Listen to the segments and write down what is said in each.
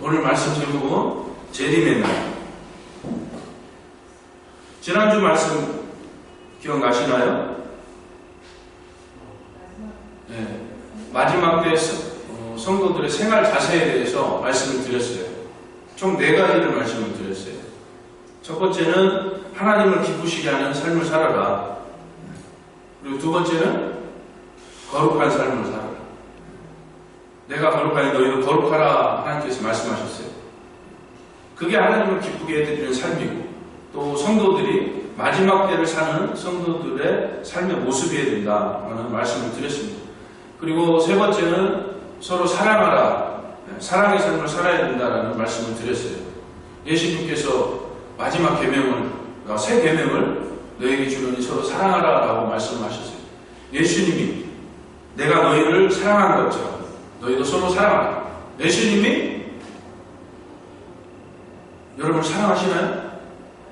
오늘 말씀 제목은 재림의 날. 지난주 말씀 기억나시나요? 네. 마지막 때 성도들의 생활 자세에 대해서 말씀을 드렸어요. 총 4가지를 말씀을 드렸어요. 첫 번째는 하나님을 기쁘시게 하는 삶을 살아라. 그리고 두 번째는 거룩한 삶을 살아라. 내가 거룩하니 너희도 거룩하라 하나님께서 말씀하셨어요. 그게 하나님을 기쁘게 해드리는 삶이고, 또 성도들이 마지막 때를 사는 성도들의 삶의 모습이어야 된다는 말씀을 드렸습니다. 그리고 세 번째는 서로 사랑하라, 사랑의 삶을 살아야 된다는 말씀을 드렸어요. 예수님께서 마지막 계명을, 새 계명을 너에게 주노니 서로 사랑하라 라고 말씀하셨어요. 예수님이 내가 너희를 사랑한 것처럼 너희도 서로 사랑하라. 예수님이 여러분을 사랑하시나요?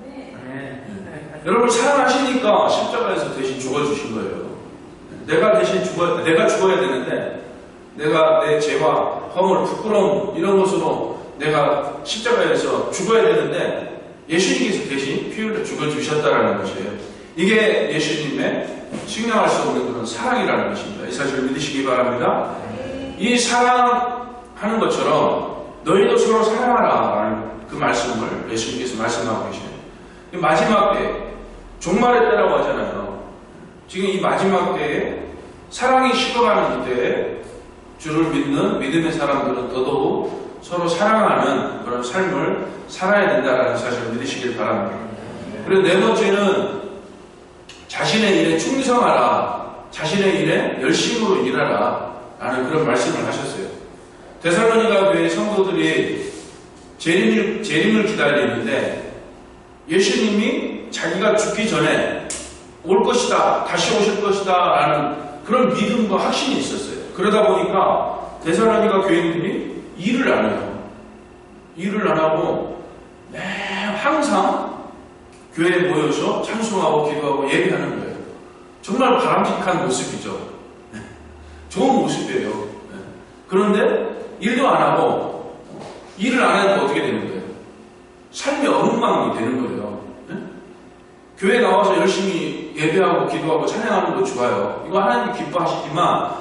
네. 여러분을 사랑하시니까 십자가에서 대신 죽어주신 거예요. 내가 죽어야 되는데, 내가 내 죄와 허물, 부끄러움 이런 것으로 내가 십자가에서 죽어야 되는데 예수님께서 대신 피 흘려 죽어주셨다는 것이에요. 이게 예수님의 측량할 수 없는 그런 사랑이라는 것입니다. 이 사실을 믿으시기 바랍니다. 이 사랑하는 것처럼 너희도 서로 사랑하라 그 말씀을 예수님께서 말씀하고 계시네요. 마지막 때, 종말의 때라고 하잖아요. 지금 이 마지막 때에 사랑이 식어가는 이때에 주를 믿는 믿음의 사람들은 더더욱 서로 사랑하는 그런 삶을 살아야 된다는 사실을 믿으시길 바랍니다. 그리고 네 번째는 자신의 일에 충성하라, 자신의 일에 열심으로 일하라 라는 그런 말씀을 하셨어요. 데살로니가 교회 성도들이 재림을 기다리는데 예수님이 자기가 죽기 전에 올 것이다, 다시 오실 것이다 라는 그런 믿음과 확신이 있었어요. 그러다 보니까 데살로니가 교인들이 일을 안 해요. 일을 안 하고 항상 교회에 모여서 찬송하고 기도하고 예배하는 거예요. 정말 바람직한 모습이죠. 좋은 모습이에요. 그런데 일도 안 하고, 일을 안 하니까 어떻게 되는 거예요? 삶이 엉망이 되는 거예요. 교회 나와서 열심히 예배하고 기도하고 찬양하는 거 좋아요. 이거 하나님 기뻐하시지만,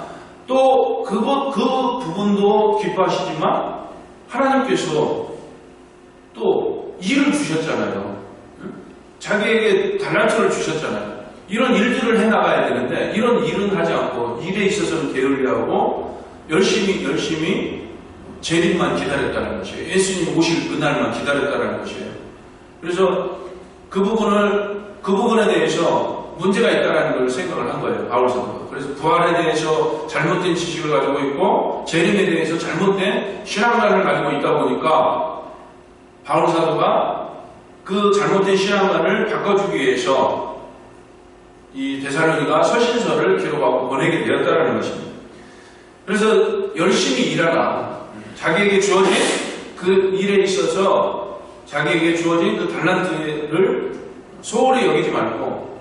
또 그 부분도 기뻐하시지만 하나님께서 또 일을 주셨잖아요. 자기에게 달란트를 주셨잖아요. 이런 일들을 해나가야 되는데 이런 일은 하지 않고 일에 있어서는 게을리하고 열심히 재림만 기다렸다는 것이에요. 예수님 오실 그날만 기다렸다는 것이에요. 그래서 그 부분에 대해서 문제가 있다는 걸 생각을 한 거예요. 바울 사도가. 그래서 부활에 대해서 잘못된 지식을 가지고 있고 재림에 대해서 잘못된 신앙관을 가지고 있다 보니까 바울 사도가 그 잘못된 신앙관을 바꿔주기 위해서 이 데살로니가 서신서를 기록하고 보내게 되었다는 것입니다. 그래서 열심히 일하라. 자기에게 주어진 그 일에 있어서 자기에게 주어진 그 달란트를 소홀히 여기지 말고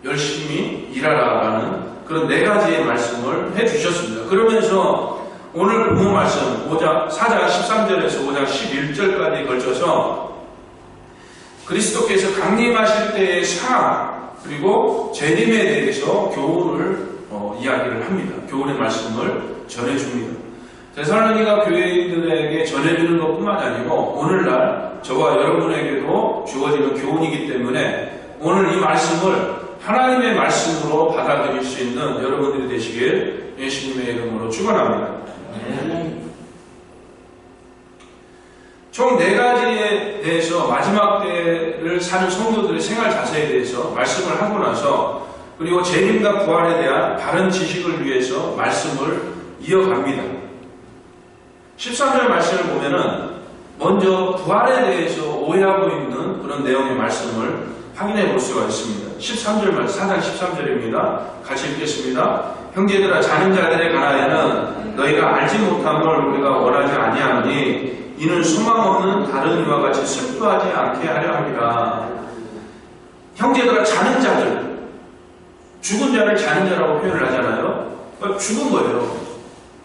열심히 일하라라는 그런 4가지의 말씀을 해주셨습니다. 그러면서 오늘 본문 말씀 4장 13절에서 5장 11절까지 걸쳐서 그리스도께서 강림하실 때의 상황 그리고 재림에 대해서 교훈을 이야기를 합니다. 교훈의 말씀을 전해줍니다. 데살로니가 교회인들에게 전해주는 것뿐만 아니고 오늘날 저와 여러분에게도 주어지는 교훈이기 때문에 오늘 이 말씀을 하나님의 말씀으로 받아들일 수 있는 여러분들이 되시길 예수님의 이름으로 축원합니다. 총 4가지에 대해서 마지막 때를 사는 성도들의 생활 자세에 대해서 말씀을 하고 나서 그리고 재림과 부활에 대한 바른 지식을 위해서 말씀을 이어갑니다. 13절 말씀을 보면은 먼저 부활에 대해서 오해하고 있는 그런 내용의 말씀을 확인해 볼 수가 있습니다. 13절 말씀, 4장 13절입니다. 같이 읽겠습니다. 형제들아, 자는 자들에 관하여는 너희가 알지 못함을 우리가 원하지 아니하노니 이는 소망 없는 다른 이와 같이 슬퍼하지 않게 하려 합니다. 형제들아, 자는 자들, 죽은 자를 자는 자라고 표현을 하잖아요. 죽은 거예요.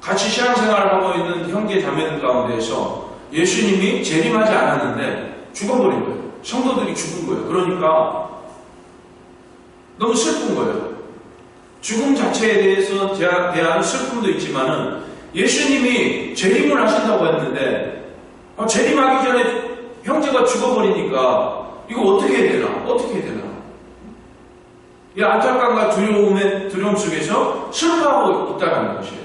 같이 신앙생활을 하고 있는 형제 자매들 가운데에서 예수님이 재림하지 않았는데 죽어버린 거예요. 성도들이 죽은 거예요. 그러니까 너무 슬픈 거예요. 죽음 자체에 대해서 대한 슬픔도 있지만은 예수님이 재림을 하신다고 했는데 재림하기 전에 형제가 죽어버리니까 이거 어떻게 해야 되나? 어떻게 해야 되나? 이 안타까움과 두려움 속에서 슬퍼하고 있다는 것이에요.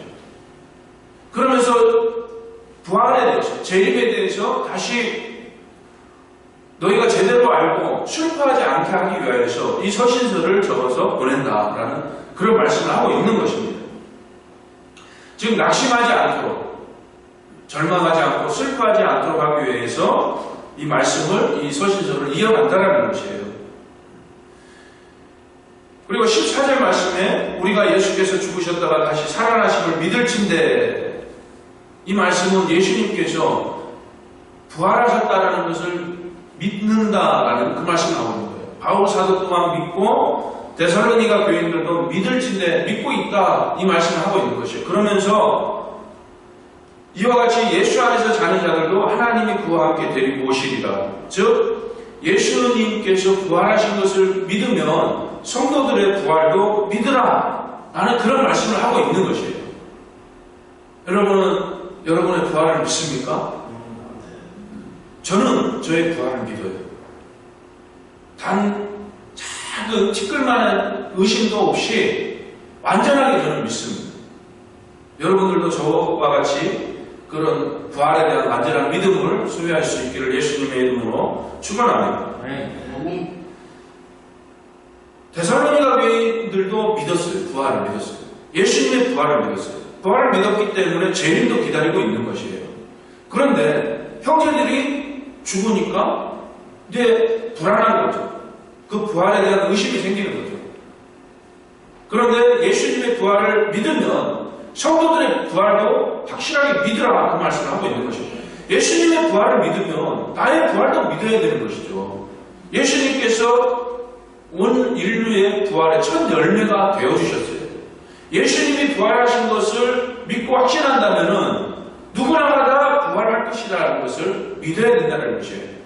그러면서 부활에 대해서, 재림에 대해서 다시 너희가 제대로 알고 슬퍼하지 않게 하기 위하여서 이 서신서를 적어서 보낸다라는 그런 말씀을 하고 있는 것입니다. 즉 낙심하지 않도록, 절망하지 않고 슬퍼하지 않도록 하기 위해서 이 말씀을, 이 서신서를 이어간다는 것이에요. 그리고 14절 말씀에 우리가 예수께서 죽으셨다가 다시 살아나심을 믿을진대, 이 말씀은 예수님께서 부활하셨다는 것을 믿는다라는 그 말씀이 나오는 거예요. 바울 사도 또한 믿고 데살로니가 교인들도 믿을진대, 믿고 있다, 이 말씀을 하고 있는 것이에요. 그러면서 이와 같이 예수 안에서 자는 자들도 하나님이 그와 함께 데리고 오시리라. 즉 예수님께서 부활하신 것을 믿으면 성도들의 부활도 믿으라 라는 그런 말씀을 하고 있는 것이에요. 여러분은 여러분의 부활을 믿습니까? 저는 저의 부활을 믿어요. 단 작은 티끌만한 의심도 없이 완전하게 저는 믿습니다. 여러분들도 저와 같이 그런 부활에 대한 완전한 믿음을 소유할 수 있기를 예수님의 이름으로 축원합니다. 데살로니가 교인들도 믿었어요. 부활을 믿었어요. 예수님의 부활을 믿었어요. 부활을 믿었기 때문에 재림도 기다리고 있는 것이에요. 그런데 형제들이 죽으니까 이제 불안한 거죠. 그 부활에 대한 의심이 생기는 거죠. 그런데 예수님의 부활을 믿으면 성도들의 부활도 확실하게 믿으라, 그 말씀을 하고 있는 것이죠. 예수님의 부활을 믿으면 나의 부활도 믿어야 되는 것이죠. 예수님께서 온 인류의 부활의 첫 열매가 되어주셨어요. 예수님이 부활하신 것을 믿고 확신한다면 누구나마다 부활할 것이라는 것을 믿어야 된다는 것이에요.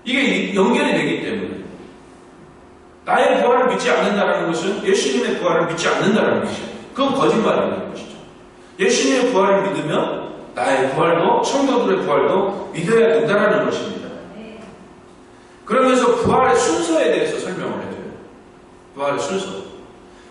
이게 연결이 되기 때문에 나의 부활을 믿지 않는다는 것은 예수님의 부활을 믿지 않는다는 것이에요. 그건 거짓말이라는 것이죠. 예수님의 부활을 믿으면 나의 부활도 성도들의 부활도 믿어야 된다는 것입니다. 그러면서 부활의 순서에 대해서 설명을 해줘요. 부활의 순서.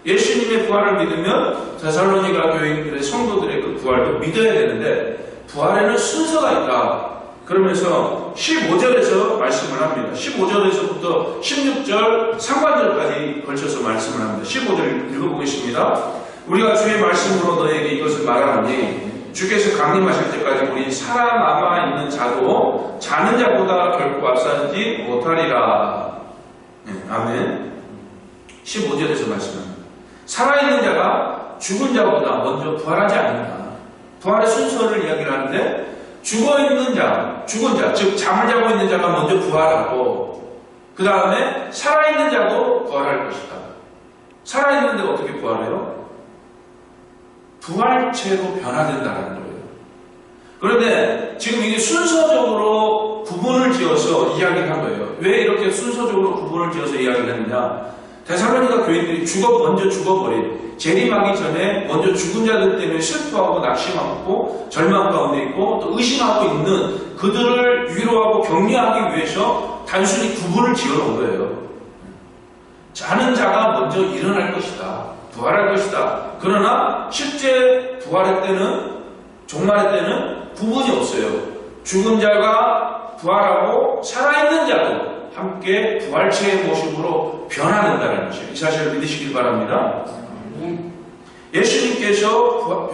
예수님의 부활을 믿으면 데살로니가 교인들의 성도들의 그 부활도 믿어야 되는데 부활에는 순서가 있다. 그러면서 15절에서 말씀을 합니다. 15절에서부터 16절 상반절까지 걸쳐서 말씀을 합니다. 15절 읽어보겠습니다. 우리가 주의 말씀으로 너에게 이것을 말하니 주께서 강림하실 때까지 우리 살아남아 있는 자도 자는 자보다 결코 앞서지 못하리라. 아멘. 15절에서 말씀합니다. 살아있는 자가 죽은 자보다 먼저 부활하지 않는다. 부활의 순서를 이야기를 하는데 죽어있는 자, 죽은 자, 즉 잠을 자고 있는 자가 먼저 부활하고 그 다음에 살아있는 자도 부활할 것이다. 살아있는데 어떻게 부활해요? 부활체로 변화된다는 거예요. 그런데 지금 이게 순서적으로 구분을 지어서 이야기를 한 거예요. 왜 이렇게 순서적으로 구분을 지어서 이야기를 했느냐? 데살로니가 교인들이 먼저 죽어버린, 재림하기 전에 먼저 죽은 자들 때문에 슬퍼하고 낙심하고 절망 가운데 있고 또 의심하고 있는 그들을 위로하고 격려하기 위해서 단순히 구분을 지어놓은 거예요. 자는 자가 먼저 일어날 것이다. 부활할 것이다. 그러나 실제 부활의 때는, 종말의 때는 구분이 없어요. 죽은 자가 부활하고 살아있는 자도 함께 부활체의 모습으로 변화된다는 것이에요. 이 사실을 믿으시길 바랍니다. 예수님께서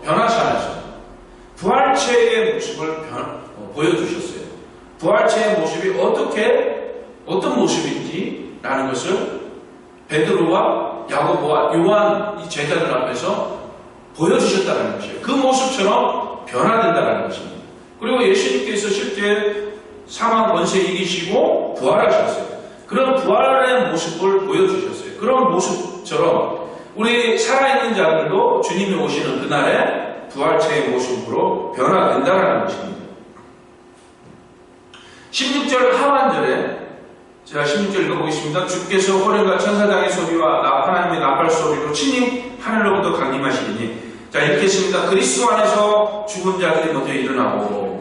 변하지 않으셔서 부활체의 모습을 보여주셨어요. 부활체의 모습이 어떤 모습인지 라는 것을 베드로와 야고보와 요한 이 제자들 앞에서 보여주셨다는 것이에요. 그 모습처럼 변화된다는 것입니다. 그리고 예수님께서 실제 사망 권세 이기시고 부활하셨어요. 그런 부활의 모습을 보여주셨어요. 그런 모습처럼 우리 살아있는 자들도 주님이 오시는 그날에 부활체의 모습으로 변화된다는 것입니다. 16절 하반절에 제가 16절 읽어보겠습니다. 주께서 호련과 천사장의 소리와 하나님의 나팔 소리로 친히 하늘로부터 강림하시리니. 자, 읽겠습니다. 그리스도 안에서 죽은 자들이 먼저 일어나고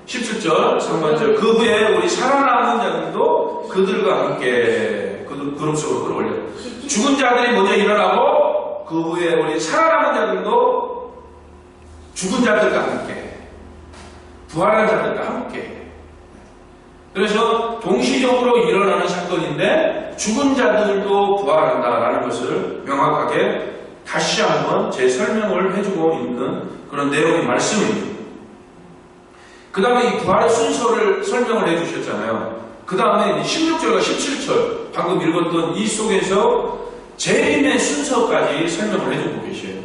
17절 상반절 그 후에 우리 살아남은 자들도 그들과 함께 구름 속으로 끌어올려. 죽은 자들이 먼저 일어나고 그 후에 우리 살아남은 자들도 죽은 자들과 함께 부활한 자들과 함께. 그래서 동시적으로 일어나는 사건인데 죽은 자들도 부활한다라는 것을 명확하게 다시 한번 재설명을 해주고 있는 그런 내용의 말씀입니다. 그 다음에 이 부활의 순서를 설명을 해주셨잖아요. 그 다음에 16절과 17절 방금 읽었던 이 속에서 재림의 순서까지 설명을 해주고 계셔요.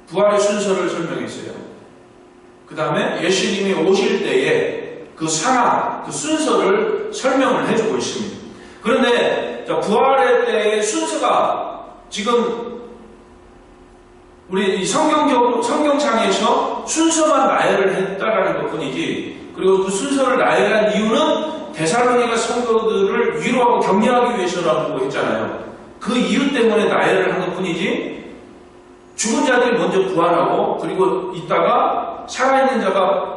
부활의 순서를 설명했어요. 그 다음에 예수님이 오실 때에 그 상황, 그 순서를 설명을 해주고 있습니다. 그런데 부활의 때의 순서가 지금 우리 이 성경상에서 순서만 나열을 했다라는 것 뿐이지, 그리고 그 순서를 나열한 이유는 데살로니가 성도들을 위로하고 격려하기 위해서라고 했잖아요. 그 이유 때문에 나열을 한 것 뿐이지, 죽은 자들이 먼저 부활하고 그리고 있다가 살아있는 자가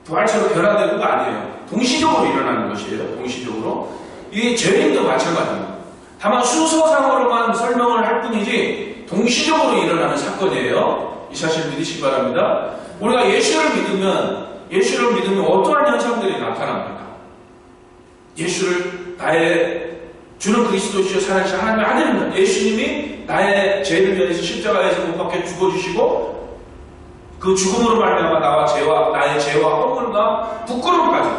부활체로 변화되고가 아니에요. 동시적으로 일어나는 것이에요. 동시적으로. 이 재림도 마찬가지입니다. 다만 순서상으로만 설명을 할 뿐이지 동시적으로 일어나는 사건이에요. 이 사실 믿으시기 바랍니다. 우리가 예수를 믿으면 어떠한 현상들이 나타납니까? 예수를 나의 주는 그리스도시요 살아계신 하나님의 아들입니다. 예수님이 나의 죄를 위해서 십자가에서 못 박혀 죽어주시고 그 죽음으로 말미암아 나의 죄와 허물과 부끄러움까지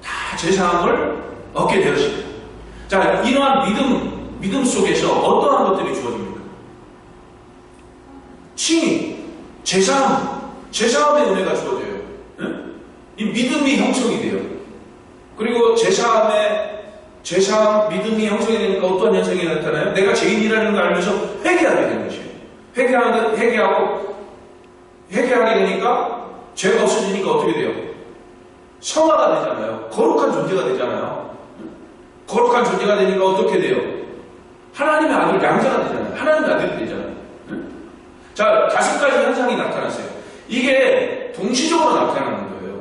다 제사함을 얻게 되었습니다. 자, 이러한 믿음 속에서 어떠한 것들이 주어집니까? 칭의, 제사함의 은혜가 주어져요. 응? 이 믿음이 형성이 돼요. 그리고 제사함, 믿음이 형성이 되니까 어떠한 현상이 나타나요? 내가 죄인이라는 걸 알면서 회개하게 되는 것이에요. 회개하게 되니까 죄가 없어지니까 어떻게 돼요? 성화가 되잖아요. 거룩한 존재가 되잖아요. 거룩한 존재가 되니까 어떻게 돼요? 하나님의 아들 양자가 되잖아요. 하나님의 아들이 되잖아요. 자, 5가지 현상이 나타났어요. 이게 동시적으로 나타나는 거예요.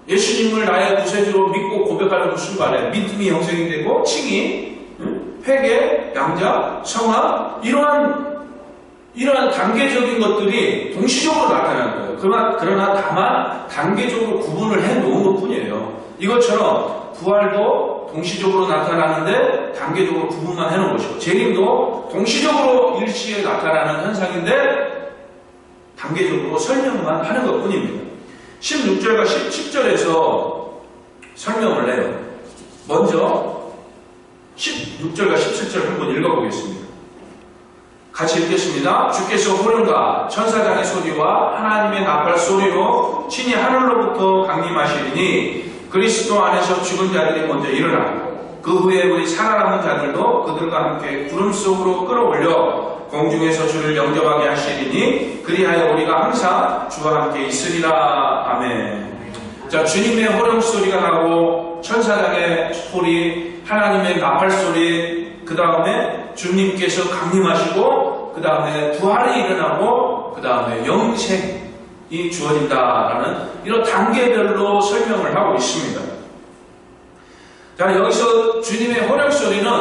예수님을 나의 구세주로 믿고 고백하는 그 순간에 믿음이 형성이 되고 칭의, 회개, 양자, 성화 이러한 단계적인 것들이 동시적으로 나타나는 거예요. 그러나 다만 단계적으로 구분을 해놓은 것 뿐이에요. 이것처럼 부활도 동시적으로 나타나는데 단계적으로 구분만 해놓은 것이고, 재림도 동시적으로 일시에 나타나는 현상인데 단계적으로 설명만 하는 것 뿐입니다. 16절과 17절에서 설명을 해요. 먼저 16절과 17절 한번 읽어보겠습니다. 같이 읽겠습니다. 주께서 호련과 천사장의 소리와 하나님의 나팔 소리로 친히 하늘로부터 강림하시리니 그리스도 안에서 죽은 자들이 먼저 일어나고 그 후에 우리 살아남은 자들도 그들과 함께 구름 속으로 끌어올려 공중에서 주를 영접하게 하시리니 그리하여 우리가 항상 주와 함께 있으리라. 아멘. 자, 주님의 호령 소리가 나고 천사장의 소리, 하나님의 나팔 소리, 그 다음에 주님께서 강림하시고 그 다음에 부활이 일어나고 그 다음에 영생이 주어진다라는 이런 단계별로 설명을 하고 있습니다. 자, 여기서 주님의 호령 소리는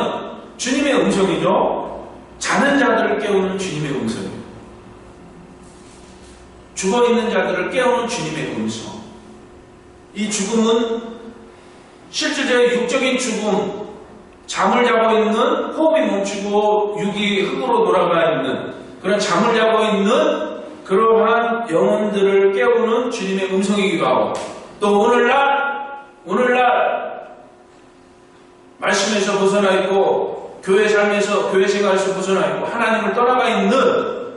주님의 음성이죠. 자는 자들을 깨우는 주님의 음성이에요. 죽어있는 자들을 깨우는 주님의 음성. 이 죽음은 실제적인 육적인 죽음, 잠을 자고 있는, 호흡이 멈추고 육이 흙으로 돌아가 있는 그런 잠을 자고 있는 그러한 영혼들을 깨우는 주님의 음성이기도 하고, 또 오늘날 말씀에서 벗어나 있고 교회 삶에서, 교회 생활에서 벗어나 있고 하나님을 떠나가 있는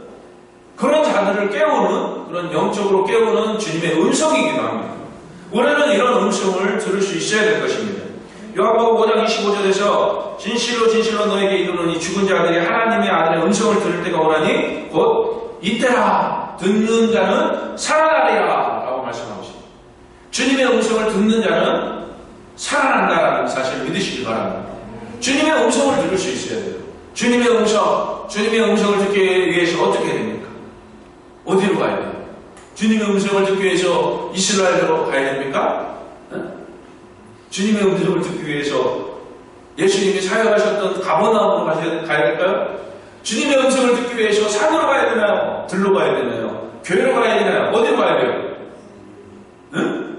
그런 자들을 깨우는, 그런 영적으로 깨우는 주님의 음성이기도 합니다. 우리는 이런 음성을 들을 수 있어야 될 것입니다. 요한복음 5장 25절에서 진실로 진실로 너에게 이르노니 죽은 자들이 하나님의 아들의 음성을 들을 때가 오나니 곧 이때라 듣는 자는 살아나리라 라고 말씀하고 있습니다. 주님의 음성을 듣는 자는 살아난다라는 사실을 믿으시기 바랍니다. 주님의 음성을 들을 수 있어야 돼요. 주님의 음성을 듣기 위해서 어떻게 해야 됩니까? 어디로 가야 돼요? 주님의 음성을 듣기 위해서 이스라엘로 가야 됩니까? 주님의 음성을 듣기 위해서 예수님이 사역하셨던 가버나움으로 가야 될까요? 주님의 음성을 듣기 위해서 산으로 가야 되나요? 들로 가야 되나요? 교회로 가야 되나요? 어디로 가야 돼요? 응?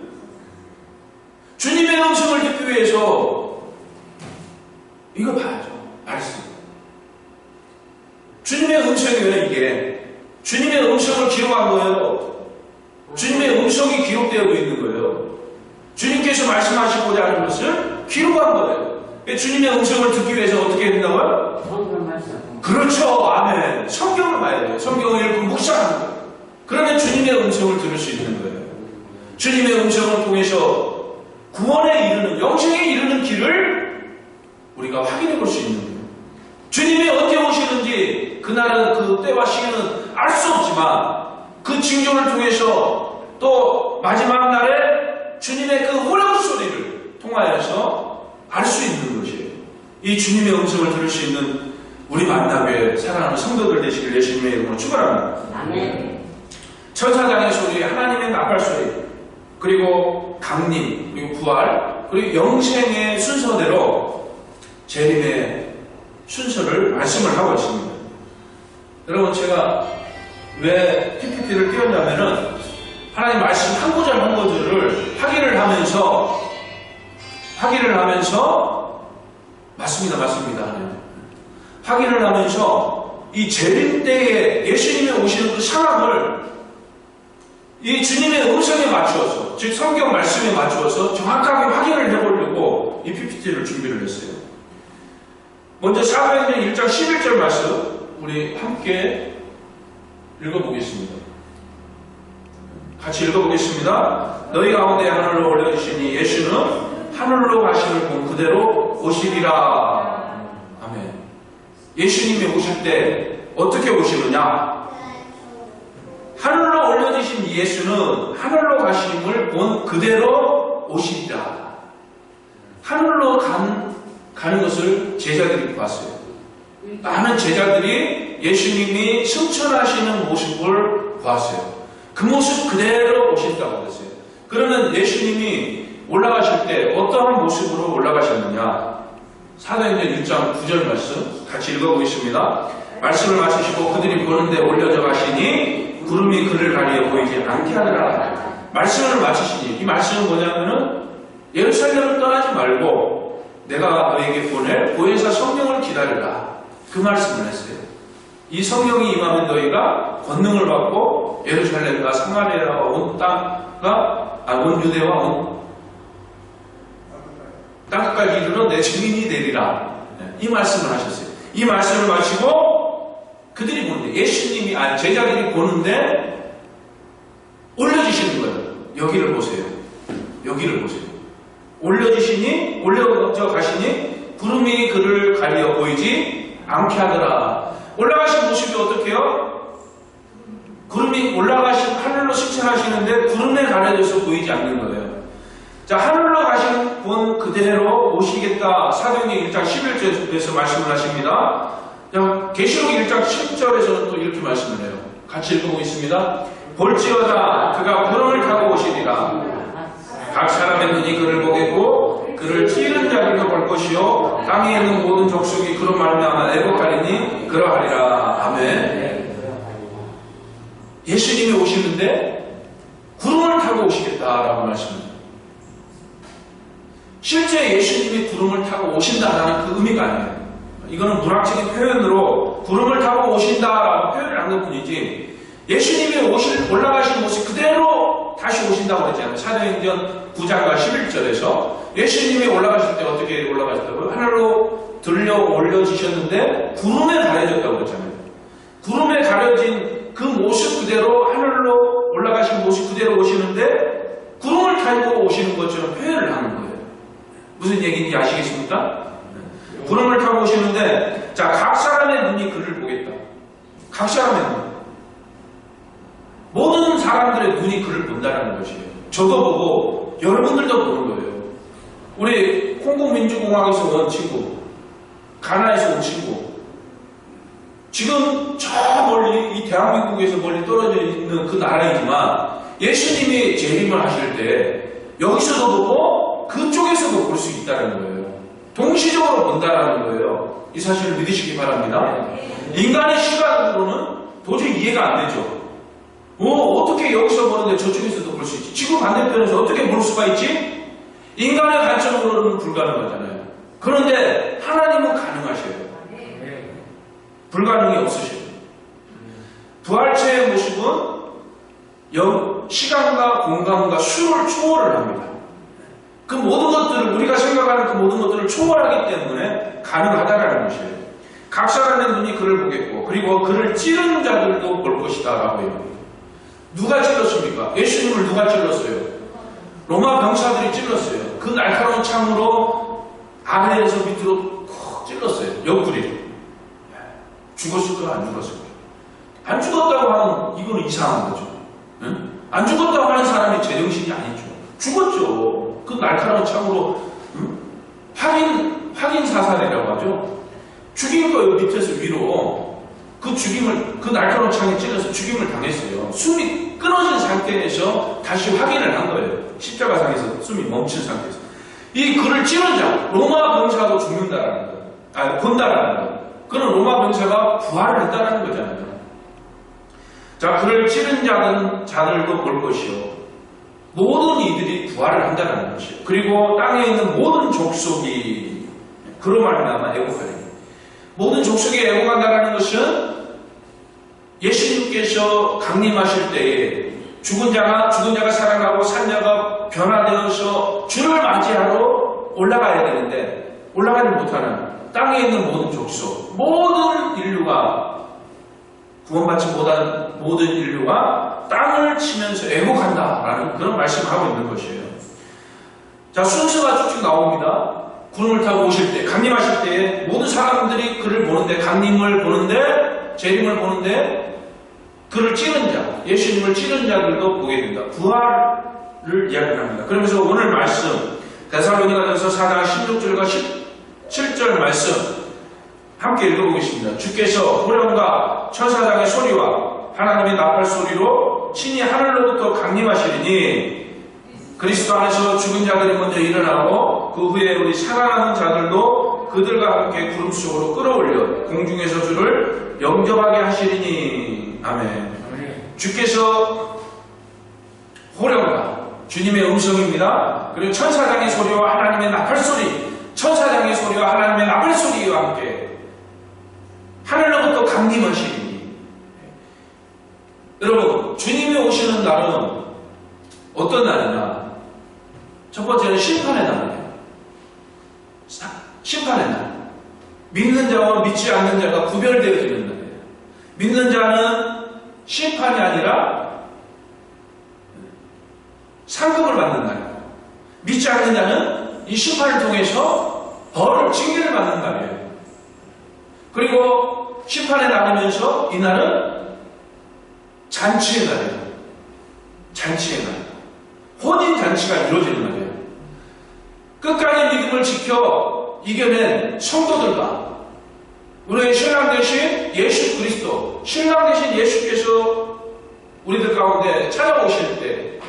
주님의 음성을 듣기 위해서 이거 봐야죠. 말씀. 주님의 음성이에요, 이게. 주님의 음성을 기록한 거예요. 주님의 음성이 기록되어 있는 거예요. 주님께서 말씀하시고자 하는 것을 기록한 거예요. 주님의 음성을 듣기 위해서 어떻게 해야 된다고요? 성경을 말씀. 그렇죠. 아멘. 성경을 봐야 돼요. 성경을 읽고 묵상하는 거예요. 그러면 주님의 음성을 들을 수 있는 거예요. 주님의 음성을 통해서 구원에 이르는, 영생에 이르는 길을 우리가 확인해 볼 수 있는 거예요. 주님이 언제 오시는지 그날은 그 때와 시기는 알 수 없지만 그 징조를 통해서 또 마지막 날에 주님의 그 호령 소리를 통하여서 알 수 있는 것이에요. 이 주님의 음성을 들을 수 있는 우리 만나교회 사랑하는 성도들 되시길 예수님의 이름으로 축원합니다. 아멘. 천사장의 소리, 하나님의 나팔 소리, 그리고 강림, 그리고 부활, 그리고 영생의 순서대로 재림의 순서를 말씀을 하고 있습니다. 여러분, 제가 왜 PPT를 띄웠냐면은 하나님 말씀 한 구절 한 구절을 확인을 하면서 맞습니다. 확인을 하면서 이 재림 때에 예수님이 오시는 그 상황을 이 주님의 음성에 맞추어서, 즉 성경 말씀에 맞추어서 정확하게 확인을 해보려고 이 PPT를 준비를 했어요. 먼저 사도행전 1장 11절 말씀 우리 함께 읽어보겠습니다. 같이 읽어보겠습니다. 너희 가운데 하늘로 올려주시니 예수는 하늘로 가심을 본 그대로 오시리라. 아멘. 예수님이 오실 때 어떻게 오시느냐? 하늘로 올려주신 예수는 하늘로 가심을 본 그대로 오시리라. 하늘로 가는 것을 제자들이 봤어요. 많은 제자들이 예수님이 승천하시는 모습을 봤어요. 그 모습 그대로 오신다고 그랬어요. 그러면 예수님이 올라가실 때 어떠한 모습으로 올라가셨느냐? 사도행전 1장 9절 말씀 같이 읽어보겠습니다. 말씀을 마치시고 그들이 보는데 올려져 가시니 구름이 그를 가리어 보이지 않게 하더라. 말씀을 마치시니, 이 말씀은 뭐냐면은 예루살렘을 떠나지 말고 내가 너에게 보낼 보혜사 성령을 기다리라. 그 말씀을 했어요. 이 성령이 임하면 너희가 권능을 받고 예루살렘과 사마리아와 온 유대와 온 땅끝까지 이르러 내 증인이 되리라. 이 말씀을 하셨어요. 이 말씀을 마치고 그들이 보는데, 예수님이, 제자들이 보는데 올려주시는 거예요. 여기를 보세요. 올려져 가시니 구름이 그를 가리어 보이지 않게 하더라. 올라가신 모습이 어떻게요? 구름이 하늘로 승천하시는데 구름에 가려져서 보이지 않는 거예요. 자, 하늘로 가신 분 그대로 오시겠다. 사도행전 1장 11절에서 말씀을 하십니다. 계시록 1장 10절에서는 또 이렇게 말씀을 해요. 같이 읽어보겠습니다. 볼지어다 그가 구름을 타고 오시리라. 각 사람의 눈이 그를 보겠고 그를 찌른 자들도 볼 것이요 땅에 있는 모든 족속이 그로 말미암아 애곡하리니 그러하리라. 아멘. 예수님이 오시는데 구름을 타고 오시겠다라고 말씀합니다. 실제 예수님이 구름을 타고 오신다라는 그 의미가 아니에요. 이거는 문학적인 표현으로 구름을 타고 오신다라고 표현을 한 것뿐이지, 예수님이 올라가신 모습 그대로 다시 오신다고 그랬잖아요. 사도행전 9장과 11절에서 예수님이 올라가실 때 어떻게 올라가셨다고요? 하늘로 들려 올려지셨는데 구름에 가려졌다고 그랬잖아요. 구름에 가려진 그 모습 그대로, 하늘로 올라가신 모습 그대로 오시는데 구름을 타고 오시는 것처럼 표현을 하는 거예요. 무슨 얘기인지 아시겠습니까? 구름을 타고 오시는데, 자, 각 사람의 눈이 그를 보겠다. 각 사람의 눈. 사람들의 눈이 그를 본다는 것이에요. 저도 보고 여러분들도 보는 거예요. 우리 콩고민주공화국에서 온 친구, 가나에서 온 친구, 지금 저 멀리 이 대한민국에서 멀리 떨어져 있는 그 나라이지만 예수님이 재림을 하실 때 여기서도 보고 그쪽에서도 볼 수 있다는 거예요. 동시적으로 본다는 거예요. 이 사실을 믿으시기 바랍니다. 인간의 시각으로는 도저히 이해가 안 되죠. 어떻게 여기서 보는데 저쪽에서도 볼 수 있지? 지구 반대편에서 어떻게 볼 수가 있지? 인간의 관점으로는 불가능하잖아요. 그런데 하나님은 가능하셔요. 불가능이 없으셔요. 부활체의 모습은 시간과 공간과 수를 초월을 합니다. 그 모든 것들을, 우리가 생각하는 그 모든 것들을 초월하기 때문에 가능하다라는 것이에요. 각 사람의 눈이 그를 보겠고, 그리고 그를 찌른 자들도 볼 것이다 라고 해요. 누가 찔렀습니까? 예수님을 누가 찔렀어요? 로마 병사들이 찔렀어요. 그 날카로운 창으로 아래에서 밑으로 콕 찔렀어요. 옆구리를. 죽었을까요? 안 죽었을까요? 안 죽었다고 하면 이건 이상한 거죠. 응? 안 죽었다고 하는 사람이 제정신이 아니죠. 죽었죠. 그 날카로운 창으로. 응? 확인 사살이라고 하죠. 죽인 거예요. 밑에서 위로. 그 날카로운 창에 찔러서 죽임을 당했어요. 숨이 끊어진 상태에서 다시 확인을 한 거예요. 십자가상에서 숨이 멈춘 상태에서. 이 그를 찌른 자, 로마 병사도 죽는다라는 거예요. 본다라는 거예요. 그는 로마 병사가 부활을 했다는 거잖아요. 자, 그를 찌른 자들도 볼 것이요. 모든 이들이 부활을 한다는 것이요. 그리고 땅에 있는 모든 족속이 그로 말미암아 애곡하리니. 모든 족속이 애곡한다는 것은 예수님께서 강림하실 때에 죽은 자가 살아나고 산 자가 변화되어서 주를 맞이하러 올라가야 되는데 올라가지 못하는 땅에 있는 모든 족속, 모든 인류가 구원받지 못한 모든 인류가 땅을 치면서 애곡한다라는 그런 말씀을 하고 있는 것이에요. 자, 순서가 쭉쭉 나옵니다. 구름을 타고 오실 때, 강림하실 때에 모든 사람들이 그를 보는데, 강림을 보는데, 재림을 보는데, 그를 찌른 자, 예수님을 찌른 자들도 보게 된다. 부활을 이야기합니다. 그러면서 오늘 말씀, 데살로니가전서 4장 16절과 17절 말씀 함께 읽어보겠습니다. 주께서 호령과 천사장의 소리와 하나님의 나팔 소리로 친히 하늘로부터 강림하시리니 그리스도 안에서 죽은 자들이 먼저 일어나고 그 후에 우리 살아나는 자들도 그들과 함께 구름 속으로 끌어올려 공중에서 주를 영접하게 하시리니. 아멘. 주께서 호령과 주님의 음성입니다. 그리고 천사장의 소리와 하나님의 나팔 소리, 천사장의 소리와 하나님의 나팔 소리와 함께 하늘로부터 강림하시리니. 여러분, 주님이 오시는 날은 어떤 날이냐? 첫 번째는 심판의 날이에요. 심판의 날. 믿는 자와 믿지 않는 자가 구별되어지는 날이에요. 믿는 자는 심판이 아니라 상급을 받는 날이에요. 믿지 않는 자는 이 심판을 통해서 벌을, 징계를 받는 날이에요. 그리고 심판의 날이면서 이 날은 잔치의 날이에요. 잔치의 날. 혼인잔치가 이루어지는 날이에요. 끝까지 믿음을 지켜 이겨낸 성도들과 우리의 신랑 되신 예수 그리스도, 신랑 되신 예수께서 우리들 가운데 찾아오실 때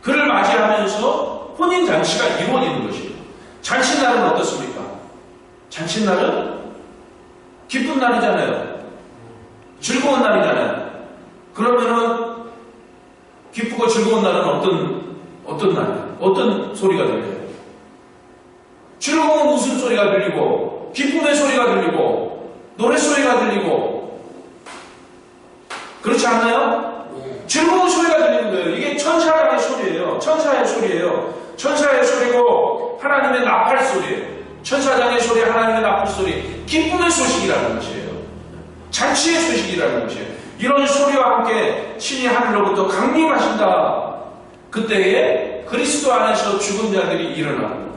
그를 맞이하면서 혼인잔치가 이루어지는 것이에요. 잔치날은 어떻습니까? 잔치날은 기쁜 날이잖아요. 즐거운 날이잖아요. 그러면은 기쁘고 즐거운 날은 어떤 날이에요? 어떤 소리가 들려요? 즐거운 웃음소리가 들리고 기쁨의 소리가 들리고 노랫소리가 들리고 그렇지 않나요? 즐거운 소리가 들리는 거예요. 이게 천사의 소리예요. 천사의 소리예요. 천사의 소리고 하나님의 나팔 소리예요. 천사장의 소리, 하나님의 나팔 소리, 기쁨의 소식이라는 것이에요. 잔치의 소식이라는 것이에요. 이런 소리와 함께 신이 하늘로부터 강림하신다. 그때에 그리스도 안에서 죽은 자들이 일어나고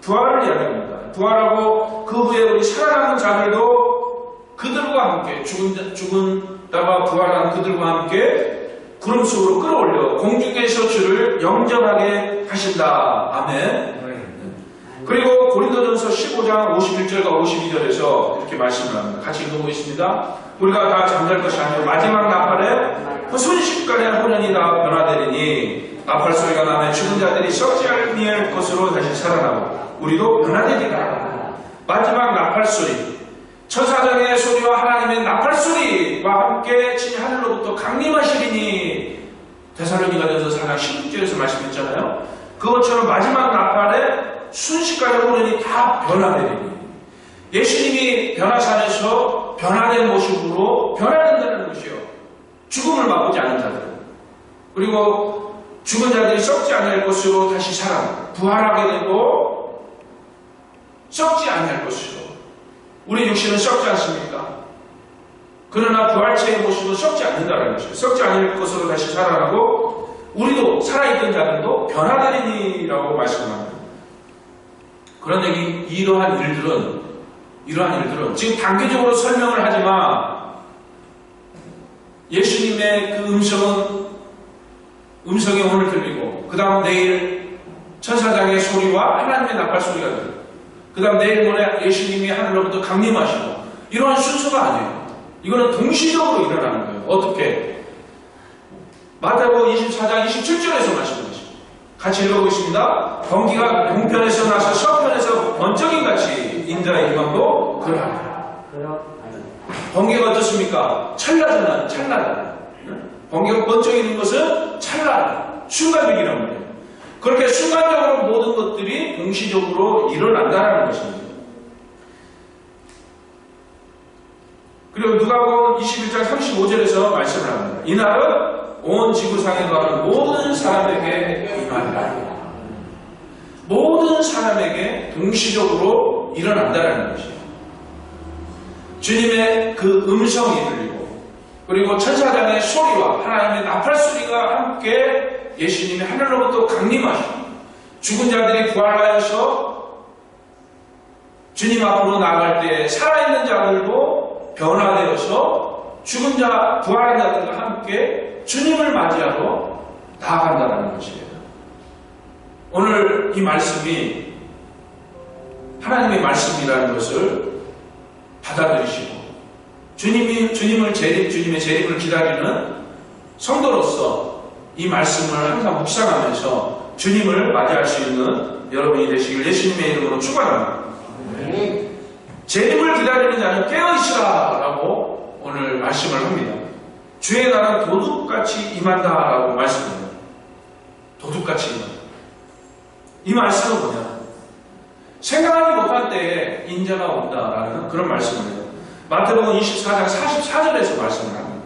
부활을 이야기합니다. 부활하고 그 후에 우리 살아남은 자들도 그들과 함께 죽은 자가 부활한 그들과 함께 구름 속으로 끌어올려 공중에서 주를 영접하게 하신다. 아멘. 그리고 고린도전서 15장 51절과 52절에서 이렇게 말씀을 합니다. 같이 읽어보겠습니다. 우리가 다 잠잘 것이 아니요 마지막 나팔에 그 순식간에 혼연이 다 변화되리니 나팔 소리가 나면 죽은 자들이 썩지 아니할 것으로 다시 살아나고 우리도 변화되리라. 마지막 나팔 소리, 천사장의 소리와 하나님의 나팔 소리와 함께 친히 하늘로부터 강림하시리니 데살로니가전서 4장 16절에서 말씀했잖아요. 그것처럼 마지막 나팔에 순식간에 혼연이 다 변화되리니 예수님이 변화산에서 변화된 모습으로 변화된다는 것이요. 죽음을 맛보지 않은 자들, 그리고 죽은 자들이 썩지 아니할 것으로 다시 살아 부활하게 되고 썩지 아니할 것으로. 우리 육신은 썩지 않습니까? 그러나 부활체의 모습은 썩지 않는다는 것이요. 썩지 않을 것으로 다시 살아나고 우리도 살아있던 자들도 변화되리니라고 말씀합니다. 그런데 이러한 일들은 지금 단계적으로 설명을 하지만 예수님의 그 음성이 오늘 들리고 그 다음 내일 천사장의 소리와 하나님의 나팔 소리가 들리고 그 다음 내일 모레 예수님이 하늘로부터 강림하시고 이러한 순서가 아니에요. 이거는 동시적으로 일어나는 거예요. 어떻게? 마태복음 24장 27절에서 말씀하십니다. 같이 읽어보겠습니다. 번기가 동편에서 나서 서편에서 번쩍임 같이 인자의 이방도 그러하니라. 번개가 어떻습니까? 찰나잖아요. 번개가 번쩍이는 것은 찰나, 순간적이라는 거예요. 그렇게 순간적으로 모든 것들이 동시적으로 일어난다는 것입니다. 그리고 누가복음 21장 35절에서 말씀을 합니다. 이날은 온 지구상에 거하는 모든 사람에게 임한다. 모든 사람에게 동시적으로 일어난다는 것이에요. 주님의 그 음성이 들리고 그리고 천사장의 소리와 하나님의 나팔 소리가 함께 예수님이 하늘로부터 강림하시고 죽은 자들이 부활하여서 주님 앞으로 나아갈 때 살아있는 자들도 변화되어서 죽은 자, 부활한 자들과 함께 주님을 맞이하러 나아간다는 것이에요. 오늘 이 말씀이 하나님의 말씀이라는 것을 받아들이시고 주님의 재림을 기다리는 성도로서 이 말씀을 항상 묵상하면서 주님을 맞이할 수 있는 여러분이 되시길 예수님의 이름으로 축원합니다. 재림을 기다리는 자는 깨어있으라 라고 오늘 말씀을 합니다. 주의 날은 도둑같이 임한다 라고 말씀합니다. 도둑같이 임한다. 이 말씀은 뭐냐? 생각하지 못한 때에 인자가 온다라는 그런 말씀을 해요. 마태복음 24장 44절에서 말씀을 합니다.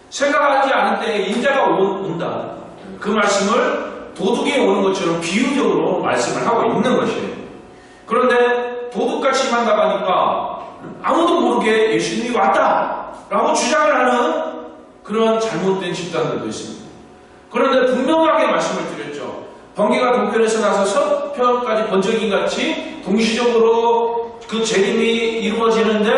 생각하지 않은 때에 인자가 온다. 그 말씀을 도둑이 오는 것처럼 비유적으로 말씀을 하고 있는 것이에요. 그런데 도둑같이 임한다고 하니까 아무도 모르게 예수님이 왔다라고 주장을 하는 그런 잘못된 집단들도 있습니다. 그런데 분명하게 말씀을 드렸죠. 번개가 동편에서 나서 서편까지 번쩍임 같이 동시적으로 그 재림이 이루어지는데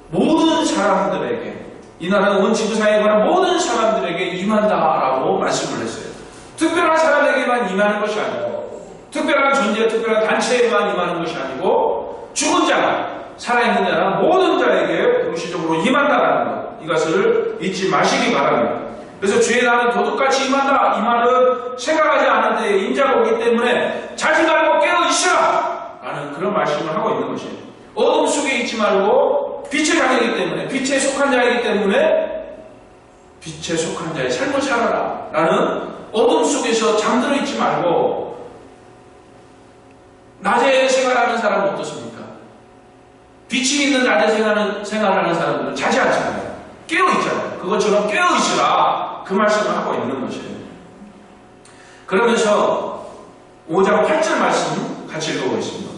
모든 사람들에게 이날은 온 지구상에 관한 모든 사람들에게 임한다라고 말씀을 했어요. 특별한 사람에게만 임하는 것이 아니고 특별한 존재, 특별한 단체에만 임하는 것이 아니고 죽은 자, 살아있는 자나 모든 자에게 동시적으로 임한다라는 것, 이것을 잊지 마시기 바랍니다. 그래서 주의 날은 도둑같이 임한다. 이 말은 생각하지 않은 때에 인자가 오기 때문에 자지 말고 깨어 있으라 라는 그런 말씀을 하고 있는 것이에요. 어둠 속에 있지 말고 빛의 자이기 때문에, 빛에 속한 자이기 때문에 빛에 속한 자의 삶을 살아라 라는, 어둠 속에서 잠들어 있지 말고 낮에 생활하는 사람은 어떻습니까? 빛이 있는 낮에 생활하는 사람들은 자지 않잖아요. 깨어있잖아요. 그것처럼 깨어있으라 그 말씀을 하고 있는 것이에요. 그러면서 5장 8절 말씀 같이 읽어보겠습니다.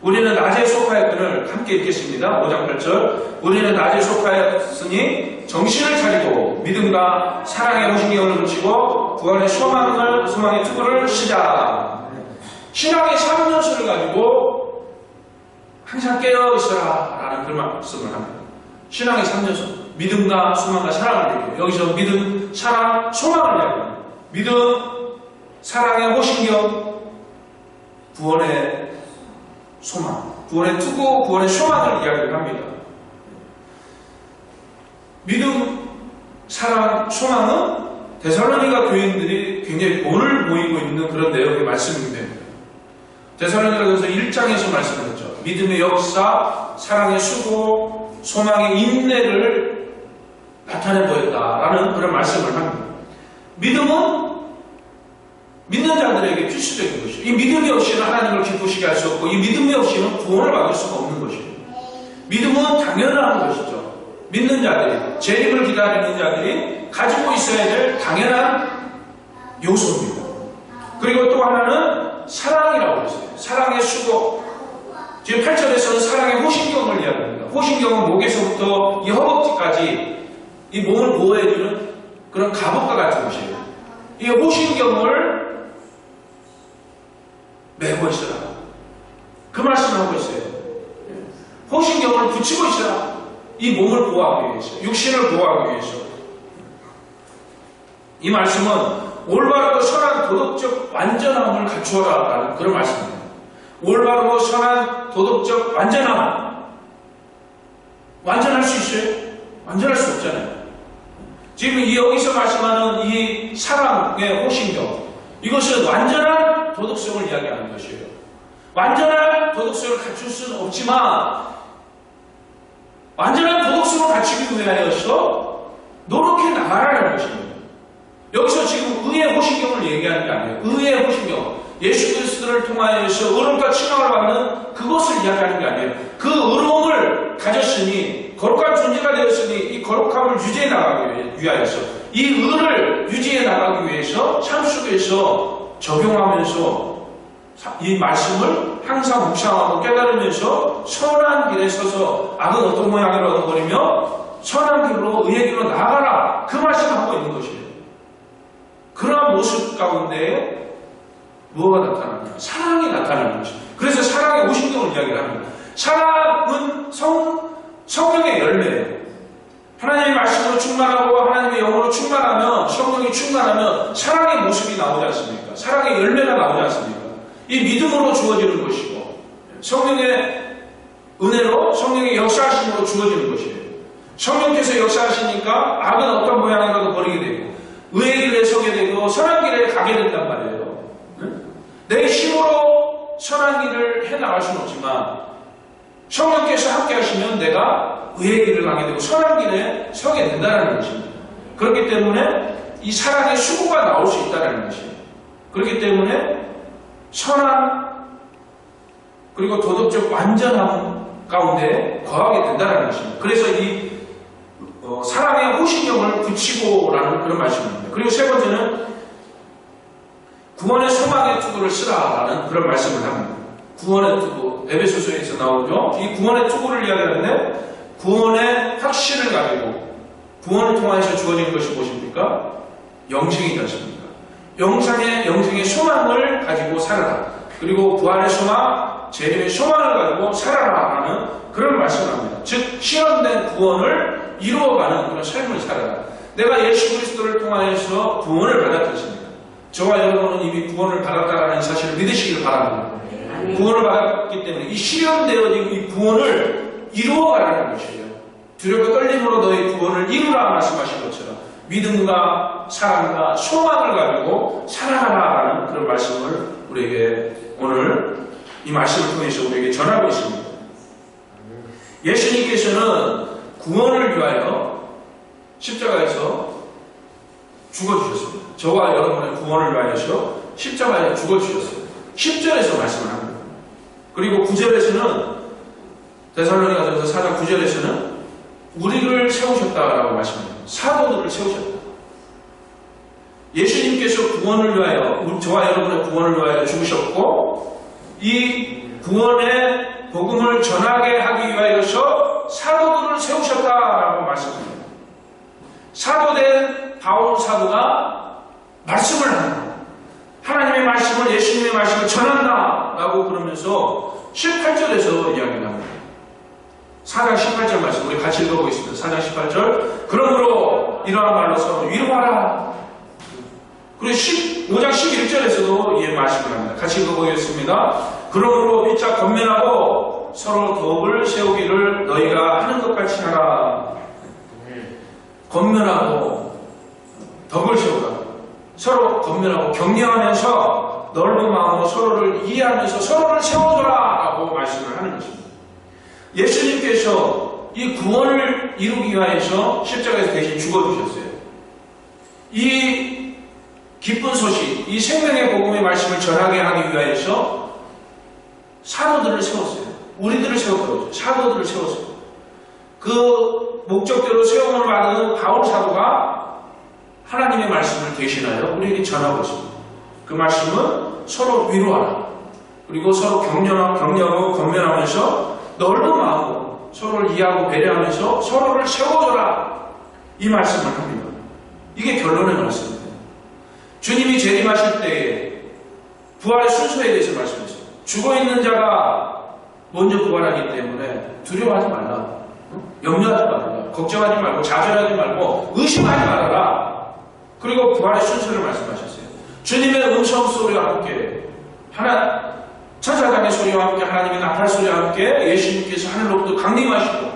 우리는 낮에 속하였거늘, 함께 읽겠습니다. 5장 8절. 우리는 낮에 속하였으니 정신을 차리고 믿음과 사랑의 호신경을 붙이고 구원의 소망의 투구를 시작. 신앙의 3요소를 가지고 항상 깨어있어라 라는 그 말씀을 합니다. 신앙의 3요소, 믿음과 소망과 사랑을 얘기해요. 여기서 믿음, 사랑, 소망을 이야기합니다. 믿음, 사랑의 호신경, 구원의 소망, 구원의 투구, 구원의 소망을 이야기를 합니다. 믿음, 사랑, 소망은 데살로니가 교인들이 굉장히 본을 보이고 있는 그런 내용의 말씀이 됩니다. 데살로니가전서 1장에서 말씀하셨죠. 믿음의 역사, 사랑의 수고, 소망의 인내를 나타내 보였다라는 그런 말씀을 합니다. 믿음은 믿는 자들에게 필수적인 것이에요. 이 믿음이 없이는 하나님을 기쁘시게 할 수 없고, 이 믿음이 없이는 구원을 받을 수가 없는 것이에요. 믿음은 당연한 것이죠. 믿는 자들이, 재림을 기다리는 자들이 가지고 있어야 될 당연한 요소입니다. 그리고 또 하나는 사랑이라고 했어요. 사랑의 수고. 지금 8절에서는 사랑의 호신경을 이야기합니다. 호신경은 목에서부터 이 허벅지까지 이 몸을 보호해주는 그런 갑옷과 같은 것이에요. 이 호신경을 메고 있어라. 그 말씀을 하고 있어요. 호신경을 붙이고 있어라. 이 몸을 보호하기 위해서, 육신을 보호하기 위해서. 이 말씀은 올바르고 선한 도덕적 완전함을 갖추어라라는 그런 말씀입니다. 올바르고 선한 도덕적 완전함. 완전할 수 있어요? 완전할 수 없잖아요. 지금 여기서 말씀하는 이 사랑의 호신경, 이것은 완전한 도덕성을 이야기하는 것이에요. 완전한 도덕성을 갖출 수는 없지만 완전한 도덕성을 갖추기 위하여서 노력해 나가라는 것입니다. 여기서 지금 의의 호신경을 얘기하는 게 아니에요. 의의 호신경, 예수 그리스도를 통하여서 의롭다 칭함을 받는 그것을 이야기하는 게 아니에요. 그 의로움을 가졌으니, 거룩한 존재가 되었으니 이 거룩함을 유지해 나가기 위하여서, 이 의를 유지해 나가기 위해서 삶 속에서 적용하면서 이 말씀을 항상 묵상하고 깨달으면서 선한 길에 서서 악은 어떤 모양이라도 버리며 선한 길로 의의 길로 나아가라, 그 말씀을 하고 있는 것이에요. 그러한 모습 가운데 무엇가 나타납니까? 사랑이 나타나는 것입니다. 그래서 사랑의 호신경을 이야기를 합니다. 사랑은 성령의 열매예요. 하나님의 말씀으로 충만하고 하나님의 영으로 충만하면, 성령이 충만하면 사랑의 모습이 나오지 않습니까? 사랑의 열매가 나오지 않습니까? 이 믿음으로 주어지는 것이고, 성령의 은혜로, 성령의 역사하심으로 주어지는 것이에요. 성령께서 역사하시니까 악은 어떤 모양이라도 버리게 되고, 의의 길에 서게 되고, 선한 길에 가게 된단 말이에요. 내 힘으로 선한 길을 해나갈 수는 없지만, 성령께서 함께 하시면 내가 의의 길을 가게 되고, 선한 길에 서게 된다는 것입니다. 그렇기 때문에 이 사랑의 수고가 나올 수 있다는 것이에요. 그렇기 때문에 선한, 그리고 도덕적 완전함 가운데 거하게 된다는 것입니다. 그래서 이 사랑의 호신경을 붙이고라는 그런 말씀입니다. 그리고 세 번째는 구원의 소망의 투구를 쓰라라는 그런 말씀을 합니다. 구원의 투구, 에베소서에서 나오죠. 이 구원의 투구를 이야기하는데, 구원의 확신을 가지고 구원을 통해서 주어지는 것이 무엇입니까? 영생이지 않습니까? 영생의 소망을 가지고 살아라. 그리고 부활의 소망, 재림의 소망을 가지고 살아라 하는 그런 말씀을 합니다. 즉, 실현된 구원을 이루어가는 그런 삶을 살아라. 내가 예수 그리스도를 통하여서 구원을 받았습니다. 저와 여러분은 이미 구원을 받았다는 사실을 믿으시길 바랍니다. 구원을 받았기 때문에 이 실현되어진 이 구원을 이루어가라는 것이에요. 두렵고 떨림으로 너의 구원을 이루라 말씀하신 것처럼 믿음과 사랑과 소망을 가지고 살아가라라는 그런 말씀을 우리에게 오늘 이 말씀을 통해서 우리에게 전하고 있습니다. 예수님께서는 구원을 위하여 십자가에서 죽어주셨습니다. 저와 여러분의 구원을 위하여서 십자가에 죽어주셨습니다. 10절에서 말씀을 합니다. 그리고 9절에서는, 데살로니가전서 4장 9절에서는 우리를 세우셨다라고 말씀합니다. 사도들을 세우셨다. 예수님께서 구원을 위하여, 저와 여러분의 구원을 위하여 죽으셨고, 이 구원의 복음을 전하게 하기 위하여서 사도들을 세우셨다라고 말씀합니다. 사도된 바울 사도가 말씀을 합니다. 하나님의 말씀을, 예수님의 말씀을 전한다 라고 그러면서 18절에서 이야기를 합니다. 4장 18절 말씀 우리 같이 읽어보겠습니다. 4장 18절. 그러므로 이러한 말로 서로 위로하라. 그리고 5장 11절에서도 이 말씀을 합니다. 같이 읽어보겠습니다. 그러므로 피차 권면하고 서로 덕을 세우기를 너희가 하는 것 같이 하라. 권면하고 덕을 세우라. 서로 권면하고 격려하면서 넓은 마음으로 서로를 이해하면서 서로를 세워줘라 라고 말씀을 하는 것입니다. 예수님께서 이 구원을 이루기 위하여서 십자가에서 대신 죽어주셨어요. 이 기쁜 소식, 이 생명의 복음의 말씀을 전하게 하기 위하여서 사도들을 세웠어요. 우리들을 세웠거든요. 사도들을 세웠어요. 그 목적대로 세움을 받은 바울 사도가 하나님의 말씀을 대신하여 우리에게 전하고 있습니다. 그 말씀은 서로 위로하라. 그리고 서로 격려하고 권면하면서 넓은 마음으로 서로를 이해하고 배려하면서 서로를 세워줘라. 이 말씀을 합니다. 이게 결론의 말씀입니다. 주님이 재림하실 때에 부활의 순서에 대해서 말씀했어요. 죽어있는 자가 먼저 부활하기 때문에 두려워하지 말라. 염려하지 말라. 걱정하지 말고 좌절하지 말고 의심하지 말아라. 그리고 부활의 순서를 말씀하셨어요. 주님의 음성 소리와 함께 천사장의 소리와 함께 하나님의 나팔 소리와 함께 예수님께서 하늘로부터 강림하시고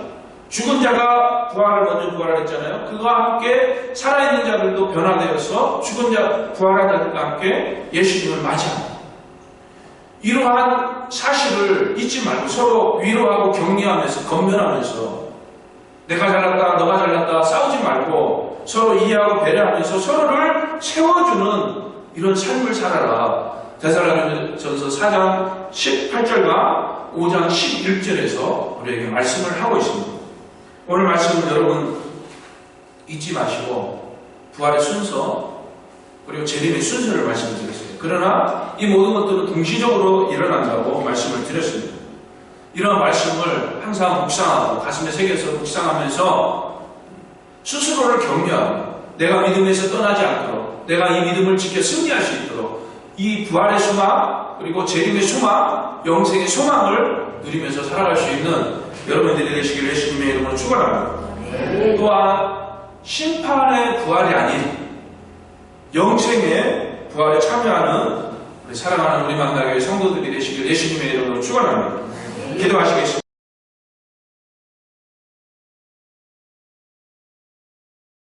죽은 자가 먼저 부활을 했잖아요. 그와 함께 살아있는 자들도 변화되어서 죽은 자 부활한 자들과 함께 예수님을 맞이합니다. 이러한 사실을 잊지 말고 서로 위로하고 격려하면서 건면하면서 내가 잘났다 너가 잘났다 싸우지 말고 서로 이해하고 배려하면서 서로를 세워주는 이런 삶을 살아라. 데살로니가전서 4장 18절과 5장 11절에서 우리에게 말씀을 하고 있습니다. 오늘 말씀은 여러분 잊지 마시고 부활의 순서 그리고 재림의 순서를 말씀드렸어요. 그러나 이 모든 것들은 동시적으로 일어난다고 말씀을 드렸습니다. 이런 말씀을 항상 묵상하고 가슴에 새겨서 묵상하면서 스스로를 격려하고 내가 믿음에서 떠나지 않도록 내가 이 믿음을 지켜 승리할 수 있도록 이 부활의 소망 그리고 재림의 소망 영생의 소망을 누리면서 살아갈 수 있는 여러분들이 되시기를 예수님의 이름으로 축원합니다. 또한 심판의 부활이 아닌 영생의 부활에 참여하는 우리 사랑하는 우리 만나교회 성도들이 되시기를 예수님의 이름으로 축원합니다. 기도하시겠습니다.